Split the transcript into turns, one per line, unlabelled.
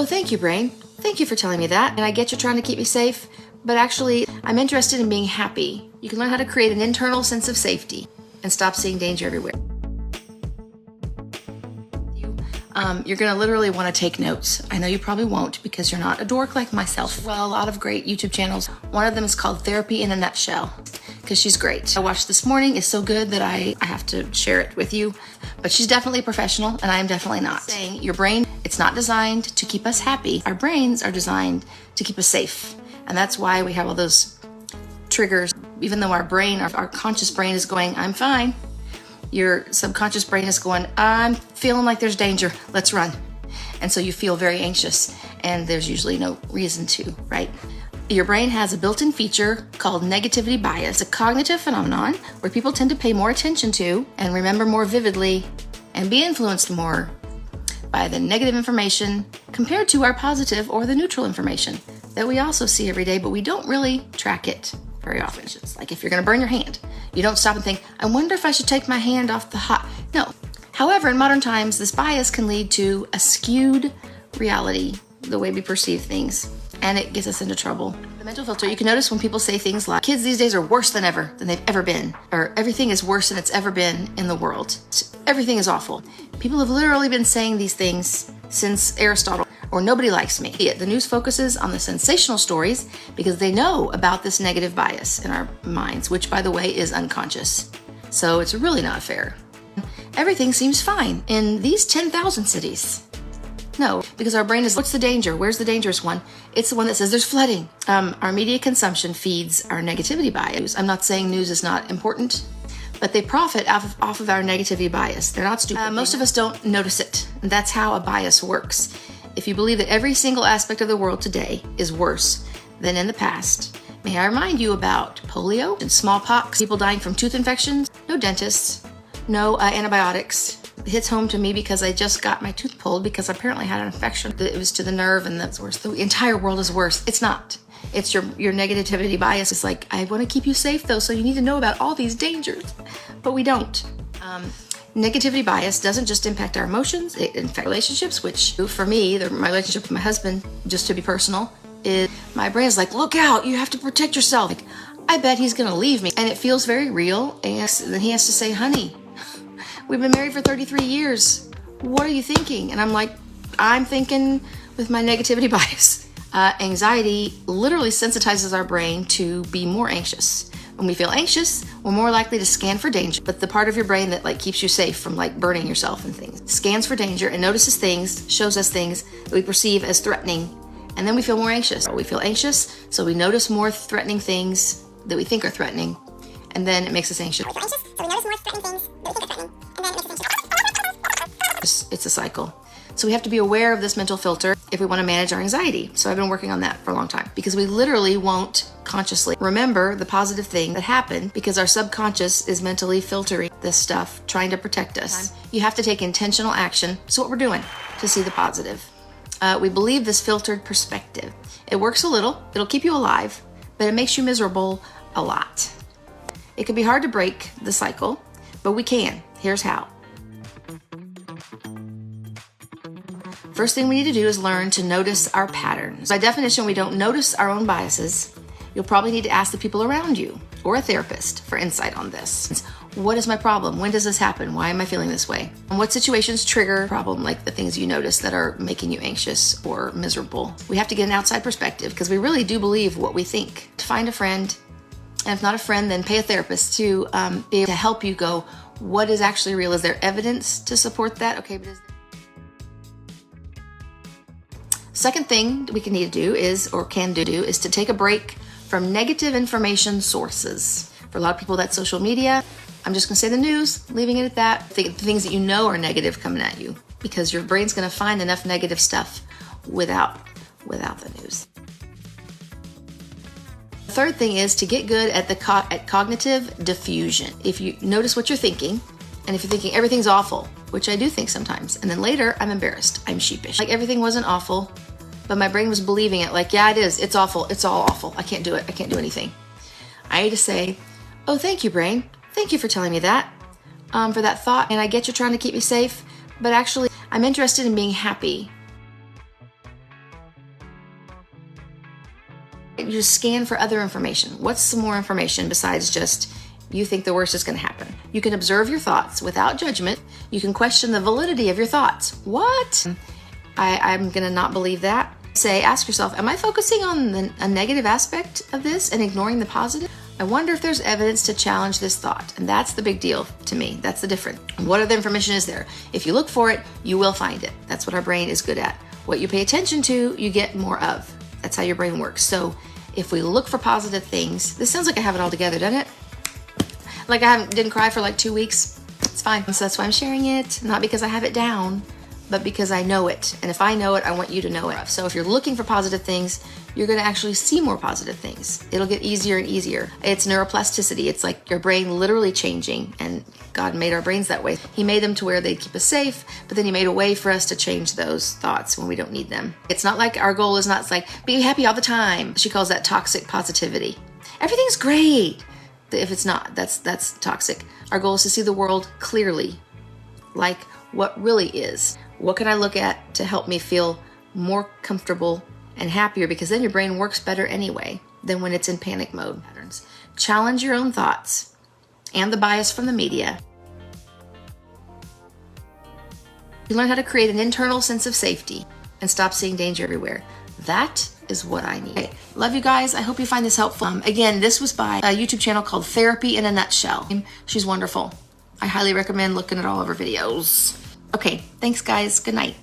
Oh, thank you, brain. Thank you for telling me that. And I get you're trying to keep me safe, but actually, I'm interested in being happy. You can learn how to create an internal sense of safety and stop seeing danger everywhere. You're going to literally want to take notes. I know you probably won't because you're not a dork like myself. Well, a lot of great YouTube channels. One of them is called Therapy in a Nutshell because she's great. I watched this morning. It's so good that I have to share it with you. But she's definitely a professional and I am definitely not. Saying your brain, it's not designed to keep us happy. Our brains are designed to keep us safe. And that's why we have all those triggers. Even though our brain, our conscious brain is going, I'm fine. Your subconscious brain is going, I'm feeling like there's danger, let's run. And so you feel very anxious and there's usually no reason to, right? Your brain has a built-in feature called negativity bias, a cognitive phenomenon where people tend to pay more attention to and remember more vividly and be influenced more by the negative information compared to our positive or the neutral information that we also see every day, but we don't really track it very often. It's like if you're going to burn your hand, you don't stop and think, I wonder if I should take my hand off the hot. No. However, in modern times, this bias can lead to a skewed reality, the way we perceive things, and it gets us into trouble. The mental filter, you can notice when people say things like, kids these days are worse than they've ever been, or everything is worse than it's ever been in the world. Everything is awful. People have literally been saying these things since Aristotle, or nobody likes me. The news focuses on the sensational stories because they know about this negative bias in our minds, which by the way is unconscious. So it's really not fair. Everything seems fine in these 10,000 cities. No, because our brain is, what's the danger? Where's the dangerous one? It's the one that says there's flooding. Our media consumption feeds our negativity bias. I'm not saying news is not important, but they profit off of our negativity bias. They're not stupid. Most of us don't notice it. And that's how a bias works. If you believe that every single aspect of the world today is worse than in the past, may I remind you about polio and smallpox, people dying from tooth infections, no dentists, no antibiotics. It hits home to me because I just got my tooth pulled because I apparently had an infection. It was to the nerve and that's worse. The entire world is worse. It's not. It's your negativity bias. It's like, I want to keep you safe though, so you need to know about all these dangers. But we don't. Negativity bias doesn't just impact our emotions, it impacts relationships, which for me, my relationship with my husband, just to be personal, is my brain is like, look out, you have to protect yourself. Like, I bet he's going to leave me. And it feels very real. And then he has to say, honey, we've been married for 33 years. What are you thinking? And I'm like, I'm thinking with my negativity bias. Anxiety literally sensitizes our brain to be more anxious. When we feel anxious, we're more likely to scan for danger. But the part of your brain that keeps you safe from burning yourself and things scans for danger and notices things, shows us things that we perceive as threatening, and then we feel more anxious. We feel anxious, so we notice more threatening things that we think are threatening, and then it makes us anxious. We feel anxious, so we notice more threatening things that we think are threatening, and then it makes us anxious. It's a cycle. So we have to be aware of this mental filter if we want to manage our anxiety. So I've been working on that for a long time because we literally won't consciously remember the positive thing that happened because our subconscious is mentally filtering this stuff, trying to protect us. You have to take intentional action. So what we're doing to see the positive. We believe this filtered perspective. It works a little, it'll keep you alive, but it makes you miserable a lot. It can be hard to break the cycle, but we can. Here's how. First thing we need to do is learn to notice our patterns. By definition, we don't notice our own biases. You'll probably need to ask the people around you or a therapist for insight on this. What is my problem? When does this happen? Why am I feeling this way? And what situations trigger a problem, like the things you notice that are making you anxious or miserable? We have to get an outside perspective because we really do believe what we think. To find a friend, and if not a friend, then pay a therapist to be able to help you go, what is actually real? Is there evidence to support that? Okay, but second thing we can need to do is to take a break from negative information sources. For a lot of people, that's social media. I'm just going to say the news, leaving it at that. The things that you know are negative coming at you because your brain's going to find enough negative stuff without the news. The third thing is to get good at cognitive diffusion. If you notice what you're thinking, and if you're thinking everything's awful, which I do think sometimes, and then later I'm embarrassed, I'm sheepish. Everything wasn't awful, but my brain was believing it. Yeah, it is. It's awful. It's all awful. I can't do it. I can't do anything. I need to say, oh, thank you, brain. Thank you for telling me that, for that thought. And I get you're trying to keep me safe, but actually I'm interested in being happy. You just scan for other information. What's some more information besides just you think the worst is going to happen? You can observe your thoughts without judgment. You can question the validity of your thoughts. What? I'm going to not believe that. Ask yourself, am I focusing on a negative aspect of this and ignoring the positive? I wonder if there's evidence to challenge this thought. And that's the big deal to me. That's the difference. What other information is there? If you look for it, you will find it. That's what our brain is good at. What you pay attention to, you get more of. That's how your brain works. So if we look for positive things, this sounds like I have it all together, doesn't it? Like I didn't cry for like 2 weeks. It's fine. So that's why I'm sharing it. Not because I have it down, but because I know it. And if I know it, I want you to know it. So if you're looking for positive things, you're going to actually see more positive things. It'll get easier and easier. It's neuroplasticity. It's like your brain literally changing, and God made our brains that way. He made them to where they keep us safe, but then he made a way for us to change those thoughts when we don't need them. It's not like our goal is not like be happy all the time. She calls that toxic positivity. Everything's great. If it's not, that's toxic. Our goal is to see the world clearly, like what really is. What can I look at to help me feel more comfortable and happier? Because then your brain works better anyway than when it's in panic mode. Patterns. Challenge your own thoughts and the bias from the media. You learn how to create an internal sense of safety and stop seeing danger everywhere. That is what I need. Okay. Love you guys. I hope you find this helpful. Again, this was by a YouTube channel called Therapy in a Nutshell. She's wonderful. I highly recommend looking at all of her videos. Okay, thanks guys. Good night.